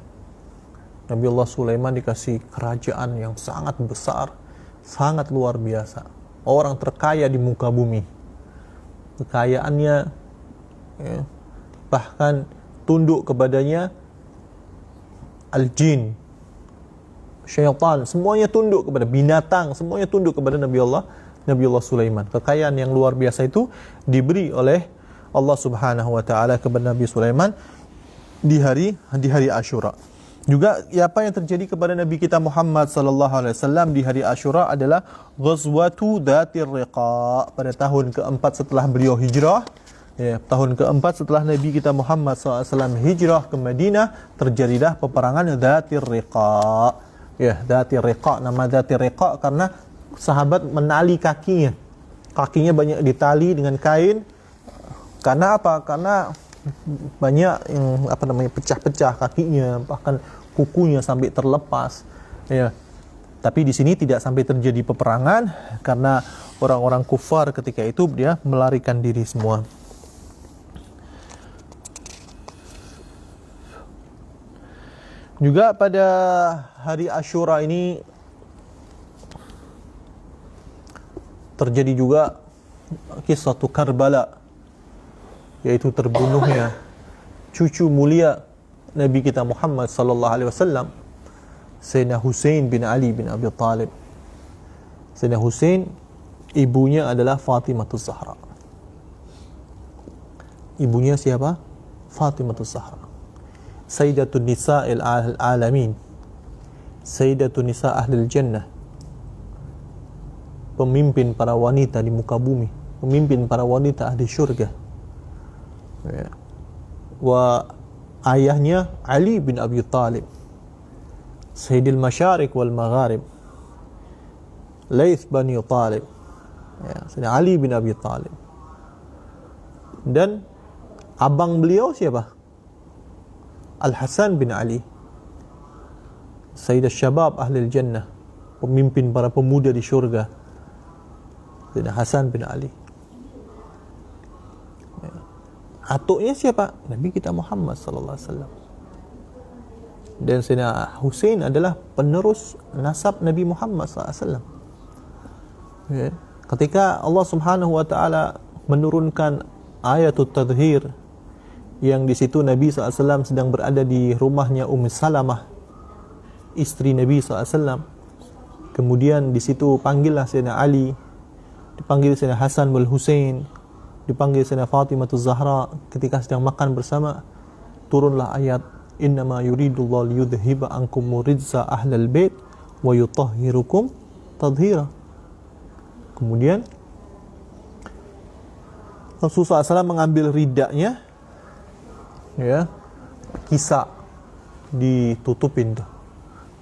Nabi Allah Sulaiman dikasih kerajaan yang sangat besar, sangat luar biasa, orang terkaya di muka bumi. Kekayaannya, ya, bahkan tunduk kepadanya al-jin, syaitan, semuanya tunduk kepada binatang, semuanya tunduk kepada Nabi Allah Sulaiman. Kekayaan yang luar biasa itu diberi oleh Allah Subhanahu wa ta'ala kepada Nabi Sulaiman di hari Asyura. Juga apa yang terjadi kepada Nabi kita Muhammad sallallahu alaihi wasallam di hari Asyura adalah Ghazwatu Dhatir Riqa. Pada tahun keempat setelah beliau hijrah, tahun keempat setelah Nabi kita Muhammad sallallahu alaihi wasallam hijrah ke Madinah, terjadilah peperangan Dhatir Riqa. Dhatir Riqa, nama Dhatir Riqa karena sahabat menali kakinya. Kakinya banyak ditali dengan kain. Karena apa? Karena banyak yang pecah-pecah kakinya, bahkan kukunya sampai terlepas. Tapi di sini tidak sampai terjadi peperangan karena orang-orang kufar ketika itu dia melarikan diri semua. Juga pada hari Asyura ini terjadi juga kisah Karbala, yaitu terbunuhnya cucu mulia Nabi kita Muhammad sallallahu alaihi wasallam, Sayyidina Husain bin Ali bin Abi Talib. Sayyidina Husain, ibunya adalah Fatimatus Zahra. Ibunya siapa? Fatimatus Zahra. Sayyidatun Nisa'il Alamin. Sayyidatun Nisa' Ahlil Jannah. Pemimpin para wanita di muka bumi, pemimpin para wanita ahli syurga. Wa ayahnya Ali bin Abi Talib, Sayyidil Masyariq wal Magharib, Laith Bani Talib, Sayyidina Ali bin Abi Talib. Dan abang beliau siapa? Al-Hasan bin Ali, Sayyid Syabab Ahlil Jannah, pemimpin para pemuda di syurga, Sayyidina Hasan bin Ali. Atuknya siapa? Nabi kita Muhammad sallallahu alaihi wasallam. Dan Sayyidina Husain adalah penerus nasab Nabi Muhammad sallallahu alaihi wasallam. Ketika Allah Subhanahu wa taala menurunkan ayatul tadhhir, yang di situ Nabi sallallahu alaihi wasallam sedang berada di rumahnya Ummu Salamah, istri Nabi sallallahu alaihi wasallam. Kemudian di situ panggillah Sayyidina Ali, dipanggil Sayyidina Hasan wal Husain, dipanggil Sayyidina Fatimatus Zahra ketika sedang makan bersama. Turunlah ayat, innama yuridullahu liyudhhiba ankum rijsa ahlal bait wa yutahhirukum tadhhira. Kemudian Rasulullah SAW mengambil ridaknya, kisah ditutupin tuh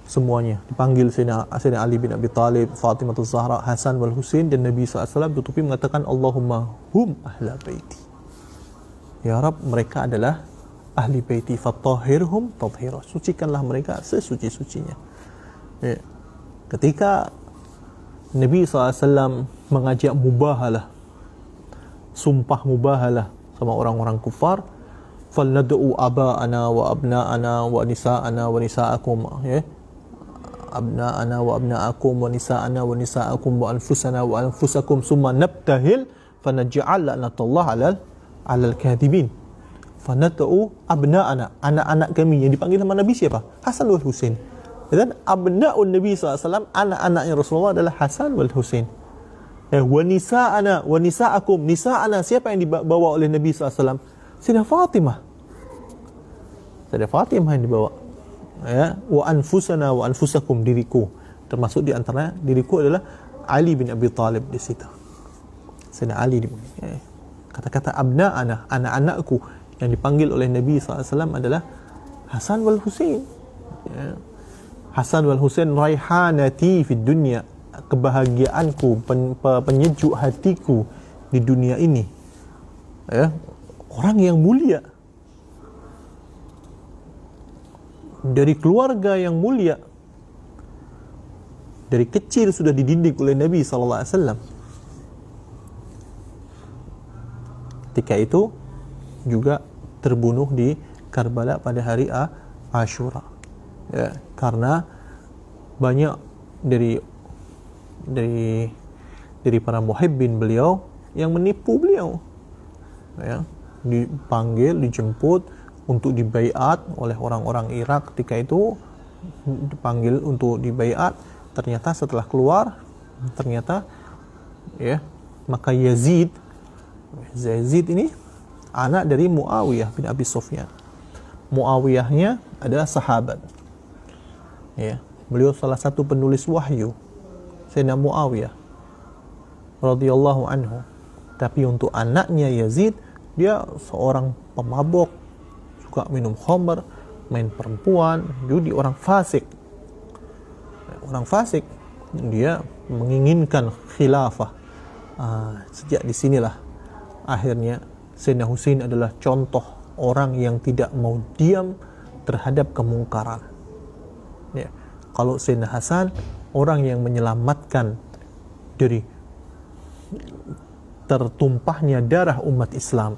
semuanya. Dipanggil Sayyidina Ali bin Abi Talib, Fatimatus Zahra, Hasan wal Husain, dan Nabi SAW tutupi mengatakan Allahumma hum ahla baiti. Ya Rabb, mereka adalah ahli baiti, fatahhirhum tathhira. Sucikanlah mereka sesuci-sucinya. Ketika Nabi SAW mengajak mubahalah, sumpah mubahalah sama orang-orang kufar, falnad'u aba'ana wa abna'ana wa nisa'ana wa nisa'akum, abna'ana wa abna'akum wa nisa'ana wa nisa'akum wa anfusana wa anfusakum summa nabtahil fanaj'al la'natullah 'alal kadhibin. Fanad'u abna'ana, anak-anak kami. Yang dipanggil sama Nabi siapa? Hasan wal Husain. Dan abna'un Nabi SAW, anak-anaknya Rasulullah adalah Hasan wal Husain. Wa nisa'ana wa nisa'akum, nisa'ana siapa yang dibawa oleh Nabi SAW? Sayyidah Fatimah. Sayyidah Fatimah yang dibawa. Wa anfusana wa anfusakum, diriku. Termasuk di antara diriku adalah Ali bin Abi Talib di situ. Sayyidina Ali kata-kata abna'ana, anak-anakku, yang dipanggil oleh Nabi SAW adalah Hasan wal Husain. Hasan wal Husain raihanati fid dunya, kebahagiaanku, penyejuk hatiku di dunia ini. Orang yang mulia, dari keluarga yang mulia, dari kecil sudah dididik oleh Nabi SAW. Ketika itu juga terbunuh di Karbala pada hari Asyura. Karena banyak dari para muhibbin beliau yang menipu beliau. Dipanggil, dijemput untuk dibaiat oleh orang-orang Irak ketika itu, dipanggil untuk dibaiat. Ternyata setelah keluar, maka Yazid ini anak dari Muawiyah bin Abi Sufyan. Muawiyahnya adalah sahabat. Ya, beliau salah satu penulis wahyu, Sayyidina Muawiyah radhiyallahu anhu. Tapi untuk anaknya Yazid, dia seorang pemabok, suka minum khamr, main perempuan, judi, orang fasik. Orang fasik, dia menginginkan khilafah. Sejak disinilah akhirnya Sayyidina Husain adalah contoh orang yang tidak mau diam terhadap kemungkaran. Ya. Kalau Sayyidina Hasan, orang yang menyelamatkan dari tertumpahnya darah umat Islam.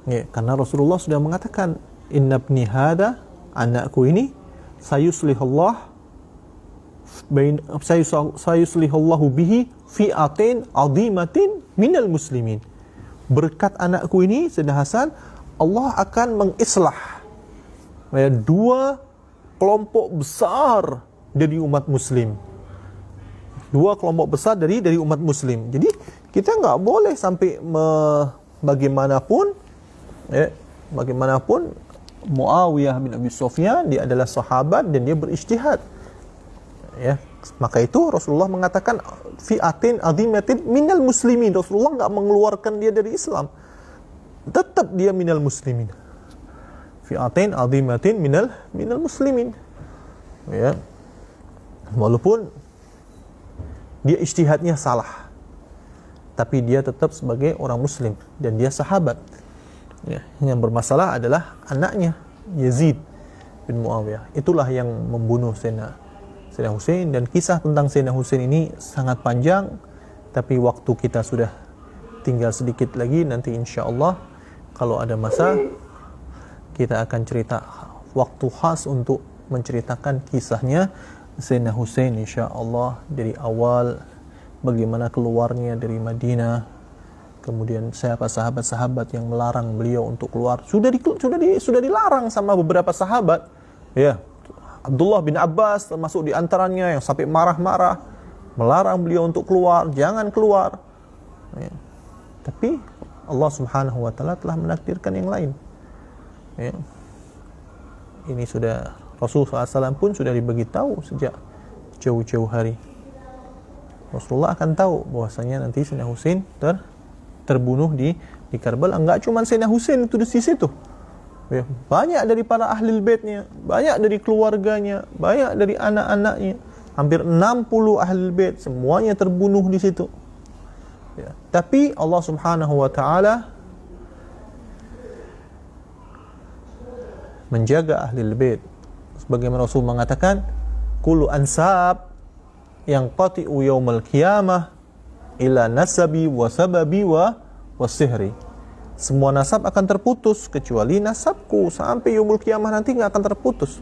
Ya, karena Rasulullah sudah mengatakan, inna ibni hada, anakku ini, sayuslihullahu bihi fi'atin azimatin minal muslimin. Berkat anakku ini, Sayyidina Hasan, Allah akan mengislah dua kelompok besar dari umat muslim. Dua kelompok besar dari umat muslim. Jadi kita nggak boleh sampai bagaimanapun Muawiyah bin Abi Sufyan, dia adalah sahabat dan dia berijtihad. Ya, maka itu Rasulullah mengatakan fi'atin azimatin minal muslimin. Rasulullah nggak mengeluarkan dia dari Islam. Tetap dia minal muslimin. Fi'atin azimatin minal muslimin. Ya. Walaupun dia ijtihadnya salah, tapi dia tetap sebagai orang muslim dan dia sahabat. Ya. Yang bermasalah adalah anaknya Yazid bin Muawiyah. Itulah yang membunuh Sayyidina Husain, dan kisah tentang Sayyidina Husain ini sangat panjang, tapi waktu kita sudah tinggal sedikit lagi. Nanti insya-Allah kalau ada masa kita akan cerita waktu khas untuk menceritakan kisahnya Sayyidina Husain insya-Allah, dari awal bagaimana keluarnya dari Madinah, kemudian siapa sahabat-sahabat yang melarang beliau untuk keluar. Sudah dilarang sama beberapa sahabat. Ya, Abdullah bin Abbas termasuk di antaranya yang sampai marah-marah melarang beliau untuk keluar, jangan keluar. Ya. Tapi Allah Subhanahu wa taala telah menakdirkan yang lain. Ya. Ini sudah Rasulullah SAW pun sudah dibagi tahu sejak jauh-jauh hari. Rasulullah akan tahu bahwasanya nanti Sayyidina Husain terbunuh di Karbala. Enggak cuma Sayyidina Husain itu di situ. Ya, banyak dari para ahli baitnya, banyak dari keluarganya, banyak dari anak-anaknya. Hampir 60 ahli bait semuanya terbunuh di situ. Ya. Tapi Allah Subhanahu wa taala menjaga ahli bait. Sebagaimana Rasul mengatakan, kullu ansab yang qati'u yaumal qiyamah ila nasabi wa sababi wa sihri. Semua nasab akan terputus kecuali nasabku, sampai yaumul qiyamah nanti enggak akan terputus.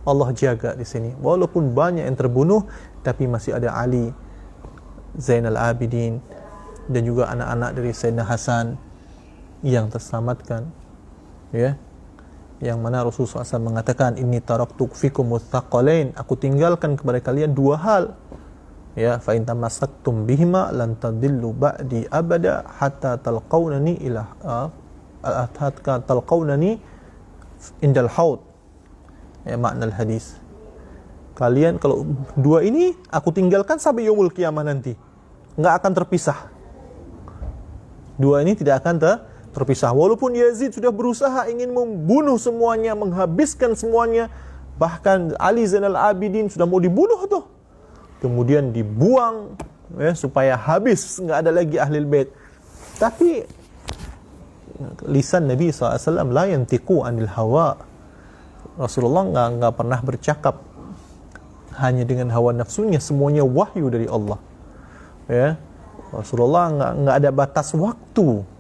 Allah jaga di sini. Walaupun banyak yang terbunuh, tapi masih ada Ali Zainal Abidin dan juga anak-anak dari Sayyidina Hasan yang terselamatkan. Ya. Yang mana Rasulullah SAW mengatakan, inni taraktu fikum mutsaqalain, aku tinggalkan kepada kalian dua hal. Ya, fa in tamassaktum bihima lan tadillu ba'di abada hatta talqaunani indal haud. Ya, makna hadis. Kalian kalau dua ini aku tinggalkan sampai yaumul qiyamah nanti, enggak akan terpisah. Dua ini tidak akan terpisah. Walaupun Yazid sudah berusaha ingin membunuh semuanya, menghabiskan semuanya, bahkan Ali Zainal Abidin sudah mau dibunuh tuh, kemudian dibuang ya, supaya habis, nggak ada lagi ahli bait. Tapi lisan Nabi SAW la yantiqu anil hawa. Rasulullah nggak pernah bercakap hanya dengan hawa nafsunya, semuanya wahyu dari Allah. Ya, Rasulullah nggak ada batas waktu.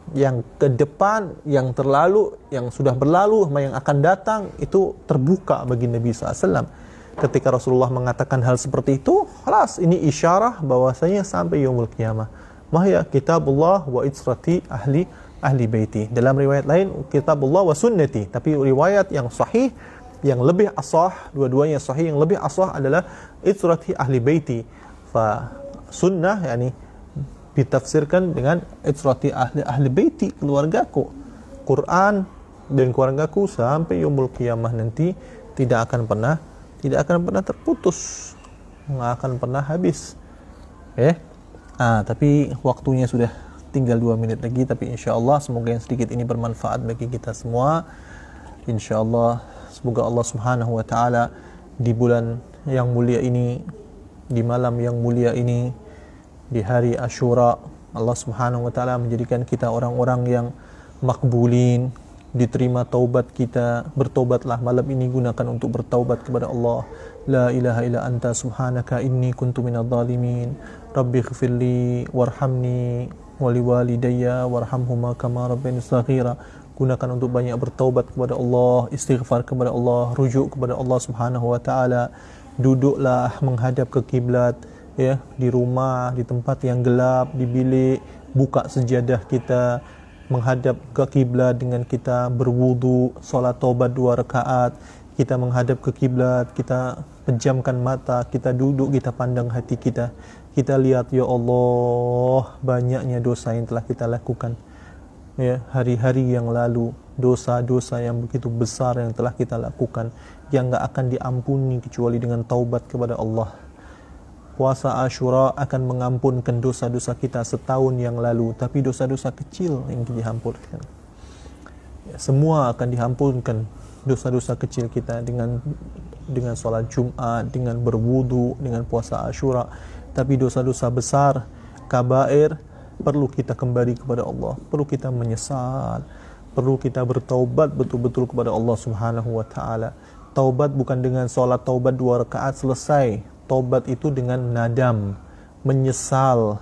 Yang ke depan, yang terlalu, yang sudah berlalu, sama yang akan datang, itu terbuka bagi Nabi SAW. Ketika Rasulullah mengatakan hal seperti itu, khalas, ini isyarah bahwasanya sampai yaumul qiyamah. Mahya kitabullah wa itsrati ahli baiti. Dalam riwayat lain, kitabullah wa sunnati. Tapi riwayat yang sahih, yang lebih asah, dua-duanya sahih, yang lebih asah adalah itsrati ahli baiti. Fa sunnah, yani ditafsirkan dengan itsrati ahli baiti, keluargaku. Quran dan keluargaku sampai yaumul qiyamah nanti tidak akan pernah tidak akan pernah terputus, nggak akan pernah habis. Tapi waktunya sudah tinggal 2 menit lagi, tapi insyaAllah semoga yang sedikit ini bermanfaat bagi kita semua. InsyaAllah semoga Allah Subhanahu wa ta'ala di bulan yang mulia ini, di malam yang mulia ini, di hari Ashura, Allah Subhanahu wa ta'ala menjadikan kita orang-orang yang makbulin, diterima taubat kita. Bertaubatlah malam ini, gunakan untuk bertaubat kepada Allah. La ilaha illa anta subhanaka inni kuntu minadh dhalimin. Rabbi ighfirli warhamni wali walidayya warhamhuma kama rabbayani shaghira. Gunakan untuk banyak bertaubat kepada Allah, istighfar kepada Allah, rujuk kepada Allah Subhanahu wa taala. Duduklah menghadap ke kiblat, di rumah, di tempat yang gelap, di bilik, buka sejadah kita, menghadap ke kiblat dengan kita berwudu, solat taubat 2 rakaat. Kita menghadap ke kiblat, kita pejamkan mata, kita duduk, kita pandang hati kita. Kita lihat, ya Allah, banyaknya dosa yang telah kita lakukan. Hari-hari yang lalu, dosa-dosa yang begitu besar yang telah kita lakukan, yang enggak akan diampuni kecuali dengan taubat kepada Allah. Puasa Ashura akan mengampunkan dosa-dosa kita setahun yang lalu, tapi dosa-dosa kecil yang diampunkan. Semua akan diampunkan dosa-dosa kecil kita dengan solat Jumat, dengan berwudu, dengan puasa Ashura. Tapi dosa-dosa besar, kabair, perlu kita kembali kepada Allah, perlu kita menyesal, perlu kita bertaubat betul-betul kepada Allah Subhanahu wa taala. Taubat bukan dengan solat taubat 2 rakaat selesai. Taubat itu dengan nadam, menyesal,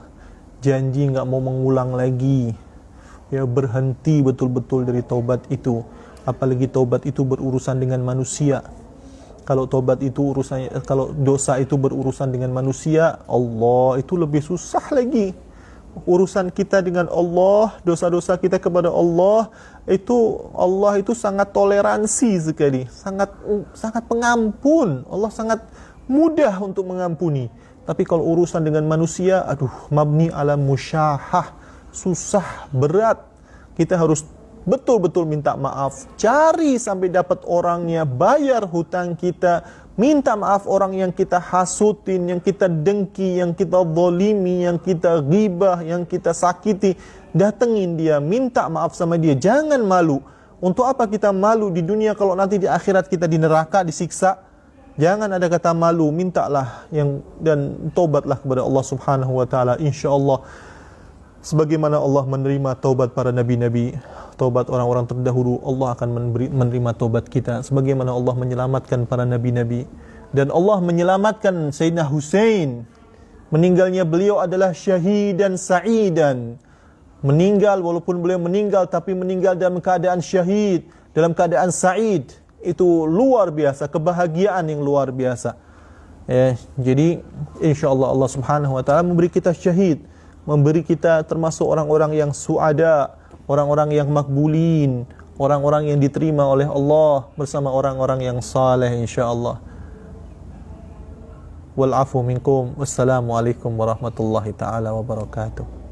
janji enggak mau mengulang lagi. Berhenti betul-betul dari taubat itu. Apalagi taubat itu berurusan dengan manusia. Kalau dosa itu berurusan dengan manusia, Allah itu lebih susah lagi. Urusan kita dengan Allah, dosa-dosa kita kepada Allah itu sangat toleransi sekali, sangat pengampun. Allah sangat mudah untuk mengampuni. Tapi kalau urusan dengan manusia, mabni ala musyahah, susah, berat. Kita harus betul-betul minta maaf, cari sampai dapat orangnya, bayar hutang kita, minta maaf orang yang kita hasutin, yang kita dengki, yang kita zalimi, yang kita ghibah, yang kita sakiti. Datengin dia, minta maaf sama dia, jangan malu. Untuk apa kita malu di dunia kalau nanti di akhirat kita di neraka disiksa? Jangan ada kata malu, mintalah dan tobatlah kepada Allah Subhanahu wa taala. Insyaallah sebagaimana Allah menerima taubat para nabi-nabi, taubat orang-orang terdahulu, Allah akan menerima taubat kita. Sebagaimana Allah menyelamatkan para nabi-nabi, dan Allah menyelamatkan Sayyidina Husain. Meninggalnya beliau adalah syahidan sa'idan. Meninggal, walaupun beliau meninggal, tapi meninggal dalam keadaan syahid, dalam keadaan sa'id. Itu luar biasa, kebahagiaan yang luar biasa. Jadi insyaAllah Allah Subhanahu wa ta'ala memberi kita syahid, memberi kita termasuk orang-orang yang suada, orang-orang yang makbulin, orang-orang yang diterima oleh Allah bersama orang-orang yang saleh insyaAllah. Wal afu minkum. Wassalamualaikum warahmatullahi ta'ala wabarakatuh.